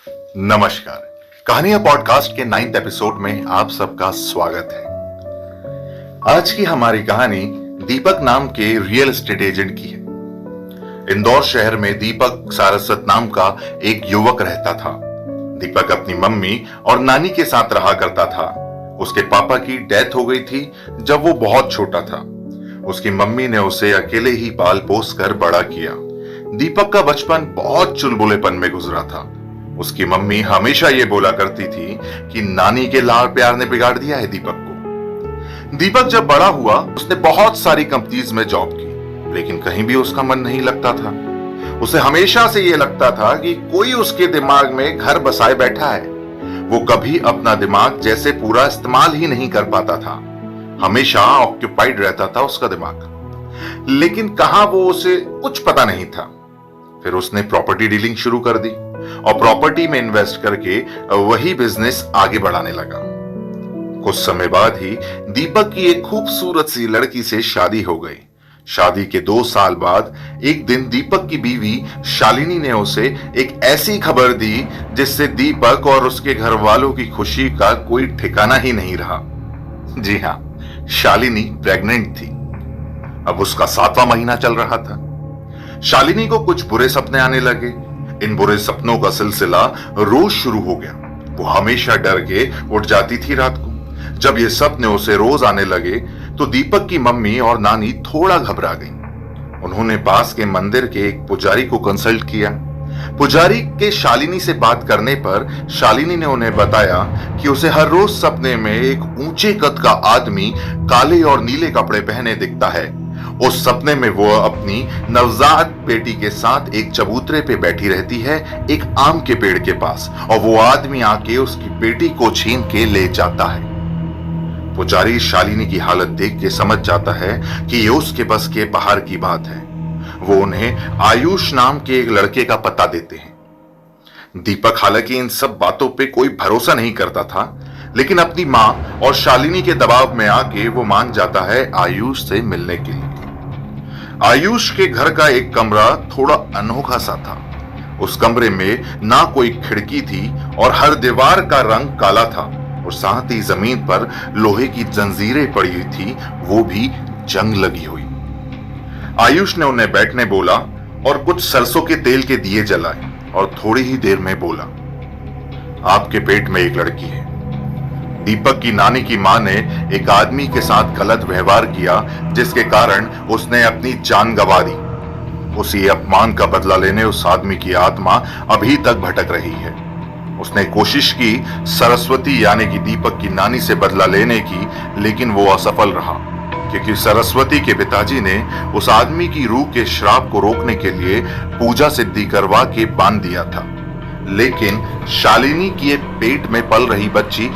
नमस्कार। कहानियां पॉडकास्ट के 9th एपिसोड में आप सबका स्वागत है। आज की हमारी कहानी दीपक नाम के रियल एस्टेट एजेंट की है। इंदौर शहर में दीपक सारस्वत नाम का एक युवक रहता था। दीपक अपनी मम्मी और नानी के साथ रहा करता था। उसके पापा की डेथ हो गई थी जब वो बहुत छोटा था। उसकी मम्मी ने उसे अकेले ही पाल पोस कर बड़ा किया। दीपक का बचपन बहुत चुलबुलेपन में गुजरा था। उसकी मम्मी हमेशा ये बोला करती थी कि नानी के लाड़ प्यार ने बिगाड़ दिया है दीपक को। दीपक जब बड़ा हुआ उसने बहुत सारी कंपनीज में जॉब की, लेकिन कहीं भी उसका मन नहीं लगता था। उसे हमेशा से ये लगता था कि कोई उसके दिमाग में घर बसाए बैठा है। वो कभी अपना दिमाग जैसे पूरा इस्तेमाल ही नहीं कर पाता था। हमेशा ऑक्यूपाइड रहता था उसका दिमाग, लेकिन कहां वो उसे कुछ पता नहीं था। फिर उसने प्रॉपर्टी डीलिंग शुरू कर दी और प्रॉपर्टी में इन्वेस्ट करके वही बिजनेस आगे बढ़ाने लगा। कुछ समय बाद ही दीपक की एक खूबसूरत सी लड़की से शादी हो गई। शादी के 2 साल बाद एक दिन दीपक की बीवी शालिनी ने उसे एक ऐसी खबर दी जिससे दीपक और उसके घर वालों की खुशी का कोई ठिकाना ही नहीं रहा। जी हां, शालिनी प्रेग्नेंट थी। अब उसका 7वां महीना चल रहा था। शालिनी को कुछ बुरे सपने आने लगे। इन बुरे सपनों का सिलसिला रोज शुरू हो गया। वो हमेशा डर के उठ जाती थी रात को। जब ये सपने उसे रोज आने लगे तो दीपक की मम्मी और नानी थोड़ा घबरा गईं। उन्होंने पास के मंदिर के एक पुजारी को कंसल्ट किया। पुजारी के शालिनी से बात करने पर शालिनी ने उन्हें बताया कि उसे हर रोज सपने में एक ऊंचे कद का आदमी काले और नीले कपड़े पहने दिखता है। उस सपने में वो अपनी नवजात बेटी के साथ एक चबूतरे पे बैठी रहती है, एक आम के पेड़ के पास, और वो आदमी आके उसकी बेटी को छीन के ले जाता है। पुजारी शालिनी की हालत देख के समझ जाता है कि ये उसके बस के बाहर की बात है। वो उन्हें आयुष नाम के एक लड़के का पता देते हैं। दीपक हालांकि इन सब बातों पे कोई भरोसा नहीं करता था, लेकिन अपनी मां और शालिनी के दबाव में आके वो मान जाता है आयुष से मिलने के लिए। आयुष के घर का एक कमरा थोड़ा अनोखा सा था। उस कमरे में ना कोई खिड़की थी और हर दीवार का रंग काला था, और साथ ही जमीन पर लोहे की जंजीरें पड़ी हुई थी, वो भी जंग लगी हुई। आयुष ने उन्हें बैठने बोला और कुछ सरसों के तेल के दिए जलाए और थोड़ी ही देर में बोला, आपके पेट में एक लड़की है। दीपक की नानी की मां ने एक आदमी के साथ गलत व्यवहार किया, जिसके कारण उसने अपनी जान गंवा दी। उसी अपमान का बदला लेने उस आदमी की आत्मा अभी तक भटक रही है। उसने कोशिश की सरस्वती यानी कि दीपक की नानी से बदला लेने की, लेकिन वो असफल रहा, क्योंकि सरस्वती के पिताजी ने उस आदमी की रूह के श्राप को रोकने के लिए पूजा सिद्धि करवा के बांध दिया था। लेकिन शालिनी की पेट में पल रही बच्ची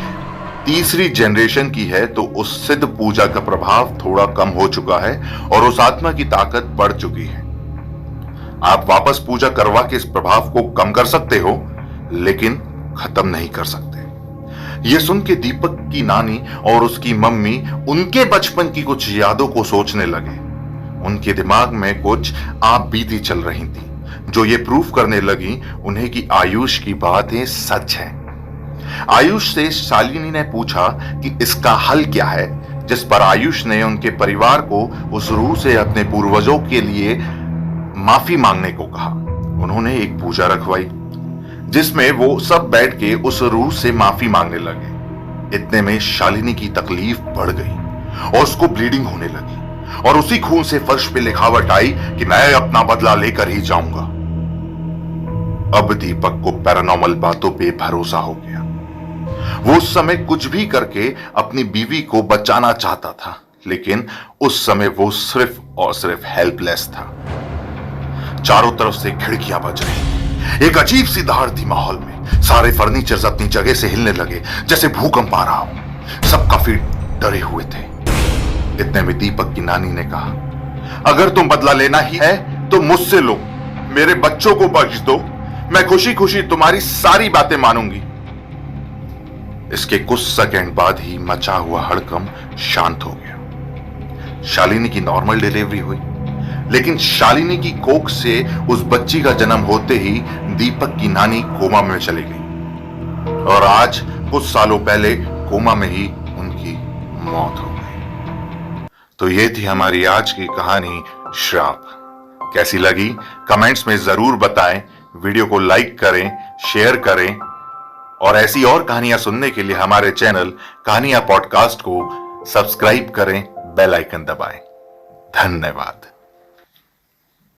तीसरी जनरेशन की है, तो उस सिद्ध पूजा का प्रभाव थोड़ा कम हो चुका है और उस आत्मा की ताकत बढ़ चुकी है। आप वापस पूजा करवा के इस प्रभाव को कम कर सकते हो, लेकिन खत्म नहीं कर सकते। यह सुन के दीपक की नानी और उसकी मम्मी उनके बचपन की कुछ यादों को सोचने लगे। उनके दिमाग में कुछ आप बीती चल रही थी, जो ये प्रूफ करने लगी उन्हें कि आयुष की बातें सच है। आयुष से शालिनी ने पूछा कि इसका हल क्या है, जिस पर आयुष ने उनके परिवार को उस रूह से अपने पूर्वजों के लिए माफी मांगने को कहा। उन्होंने एक पूजा रखवाई जिसमें वो सब बैठ के उस रूह से माफी मांगने लगे। इतने में शालिनी की तकलीफ बढ़ गई और उसको ब्लीडिंग होने लगी, और उसी खून से फर्श पे लिखावट आई कि मैं अपना बदला लेकर ही जाऊंगा। अब दीपक को पैरानॉर्मल बातों पे भरोसा हो गया। वो उस समय कुछ भी करके अपनी बीवी को बचाना चाहता था, लेकिन उस समय वो सिर्फ और सिर्फ हेल्पलेस था। चारों तरफ से खिड़कियां बज रही, एक अजीब सी दहाड़ थी माहौल में। सारे फर्नीचर अपनी जगह से हिलने लगे जैसे भूकंप आ रहा हो। सब काफी डरे हुए थे। इतने में दीपक की नानी ने कहा, अगर तुम बदला लेना ही है तो मुझसे लो, मेरे बच्चों को बख्श दो, मैं खुशी खुशी तुम्हारी सारी बातें मानूंगी। इसके कुछ सेकंड बाद ही मचा हुआ हड़कंप शांत हो गया। शालिनी की नॉर्मल डिलीवरी हुई। लेकिन शालिनी की कोख से उस बच्ची का जन्म होते ही दीपक की नानी कोमा में चली गई और आज कुछ सालों पहले कोमा में ही उनकी मौत हो गई। तो ये थी हमारी आज की कहानी श्राप। कैसी लगी कमेंट्स में जरूर बताएं, वीडियो को लाइक करें, शेयर करें और ऐसी और कहानियां सुनने के लिए हमारे चैनल कहानियां पॉडकास्ट को सब्सक्राइब करें, बेल आइकन दबाएं। धन्यवाद।